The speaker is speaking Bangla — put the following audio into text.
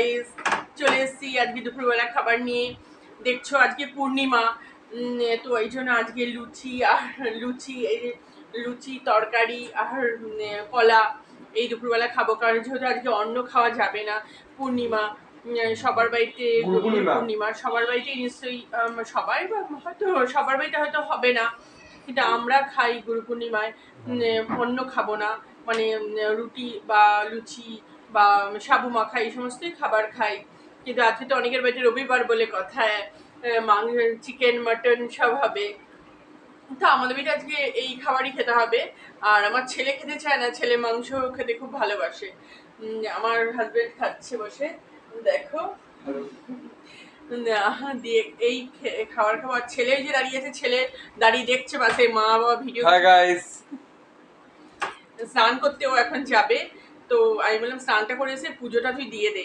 গাইস, চলে এসেছি আজকে দুপুরবেলা খাবার নিয়ে। দেখছো আজকে পূর্ণিমা, তো এই জন্য আজকে লুচি তরকারি আর কলা এই দুপুরবেলা খাবো, কারণ যেহেতু আজকে অন্ন খাওয়া যাবে না, পূর্ণিমা। সবার বাড়িতে পূর্ণিমা সবার বাড়িতেই নিশ্চয়ই, সবাই হয়তো সবার বাড়িতে হয়তো হবে না, কিন্তু আমরা খাই গুরু পূর্ণিমায় অন্ন খাবো না, মানে রুটি বা লুচি বা সাবু মাখা এই সমস্তই খাবার খাই। কিন্তু আজকে তো অনেকের বাড়িতে রবিবার বলে কথা, মাংস চিকেন মাটন সব হবে, তো আমাদের বাড়িতে আজকে এই খাবারই খেতে হবে। আর আমার ছেলে খেতে চায় না, ছেলে মাংস খেতে খুব ভালোবাসে। আমার হাজবেন্ড খাচ্ছে বসে, দেখো। দিয়ে এই খাবার খাবার ছেলে যে দাঁড়িয়ে আছে, ছেলে দাঁড়িয়ে দেখছে পাশে, মা বাবা ভিডিও। হাই গাইস, স্নান করতে ও এখন যাবে, তো আমি বললাম স্নানটা করে এসে পুজোটা তুই দিয়ে দে।